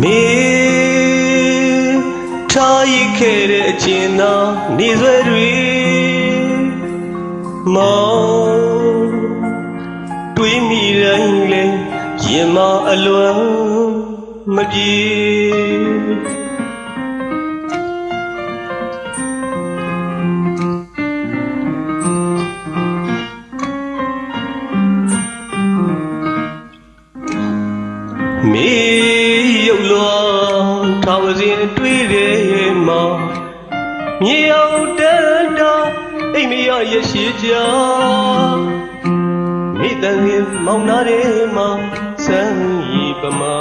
မေထားရခဲ့တဲ့အချင်းသာနေဆွဲတွေမောင်တွေးမိတိုင်းလဲရင်မအလွန်မပြေမေရုပ်လွန်ထာဝစဉ်တွေးတယ်မောင်မြေအောင်တန်းတာအိမ်မရရရှိကြမိတန်ရင်မောင်နာတယ်မောင်စမ်းရီပမာ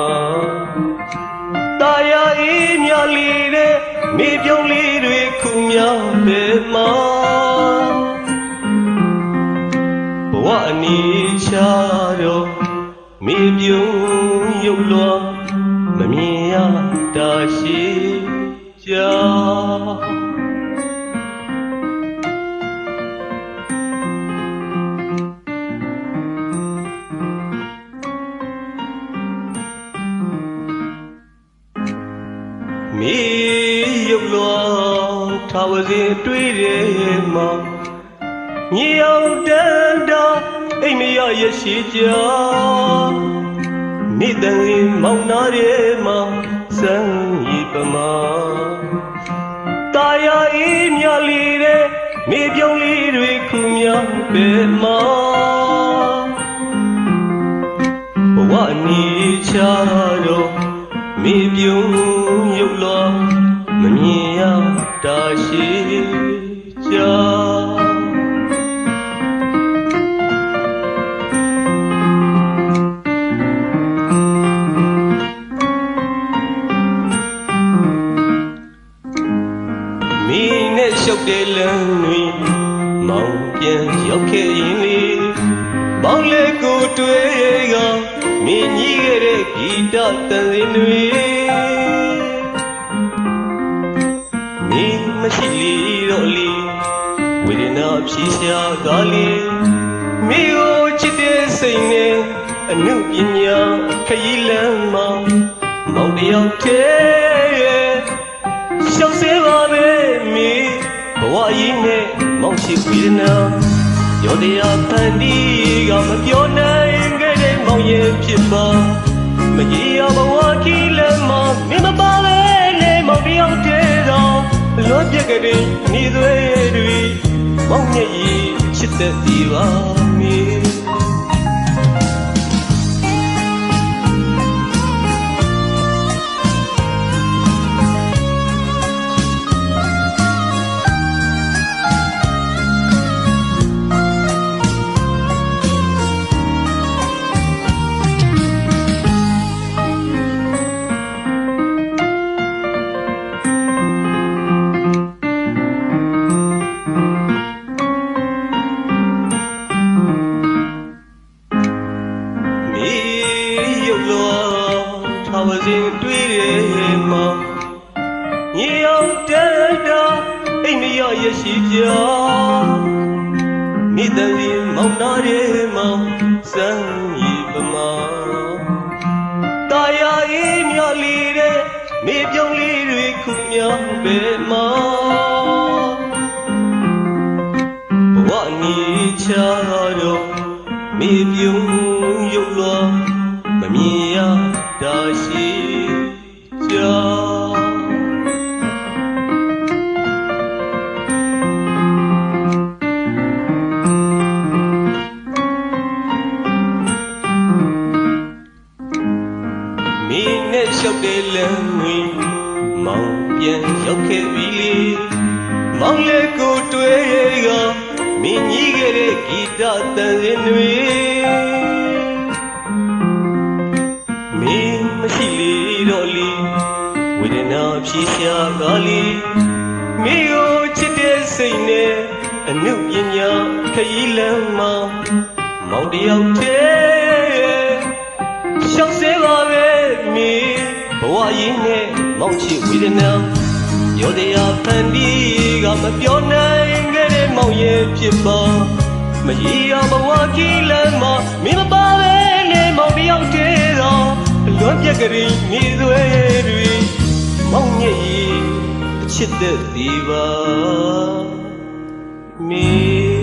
တာယာအေးမြလီတဲ့မိပြုံးလေးတွေခုမြောက်ပဲမောင်ဘဝအနီးချတော့မိပြုံးရုပ်လွန်မမြင်ရတာရှိကြမေရုပ်လွန်ထာဝစဉ်တွေးတယ်မောင်မြေအောင်တန်းတာအိမ်မရရရှိကြမိတန်ရင်မောင်နာတယ်မောင်စမ်းရီပမာတာယာအေးမြလီတဲ့မိပြုံးလေးတွေခုမြောက်ပဲမောင်ဘဝနီးချတော့မိပြုံးရုပ်လွန်မမြင်ရတာရှိကြမိနဲ့ရှုပ်တဲ့လမ်းတွေမောင်ပြန်ရောက်ခဲ့ရင်လေမောင်လေးကိုတွေ့ကမိညီးခဲ့တဲ့ဂီတတန်စင်တွေမိမရှိလေတော့လေဝေဒနာဖြေရှားကားလေမိကိုချစ်တဲ့စိတ်နဲ့အနုပညာခရီးလမ်းမှာမောင်တယောက်တည်းရှောက်စေပါပဲမိဘဝကြီးနဲ့မောင်ရှိဝေဒနာရောတရားဖန်တီးကမပြောနိုင်ခဲ့တဲ့မောင်ရဲ့ဖြစ်ပါမကြီးရဘဝကြီးလည်းမမင်းမပါပဲလေမောင်တယောက်တည်းတော့လွတ်ပြက်ကလေးနေသွေးတွေမောင်ရဲ့ရည်ချစ်တဲ့ဒီပါမိထာဝစဉ်တွေးတယ်မောင်မြေအောင်တန်းတာအိမ်မရရရှိကြမိတန်ရင်မောင်နာတယ်မောင်စမ်းရီပမာတာယာအေးမြလီတဲ့မိပြုံးလေးတွေခုမြောက်ပဲမောင်ဘဝနီးချတော့မိပြုံးရုပ်လွန်မမြင်ရတာရှိကြမိနဲ့ရှောက်တဲ့လမ်းတွေမောင်ပြန်ရောက်ခဲ့ပြီလေမောင်လေးကိုတွေ့ကမင်းကြီးခဲ့တဲ့ဂီတတန်စင်တွေမရှိလေတော့လေဝေဒနာဖြေရှားကားလေမိကိုချစ်တဲ့စိတ်နဲ့အနုပညာခရီးလမ်းမှာမောင်တယောက်တည်းရှောက်စေပါပဲမိဘဝကြီးနဲ့မောင်ချစ်ဝေဒနာရောတရားဖန်တီးကမပြောနိုင်ခဲ့တဲ့မောင်ရဲ့ဖြစ်ပါမကြီးရဘဝကြီးလမ်းမှာမိမပါပဲလေမောင်တယောက်တည်းတော့လွန်ပြက် ကရင်မြေသွဲတွေမောင်ညက်ရီအချစ်သက်သေးပါမေ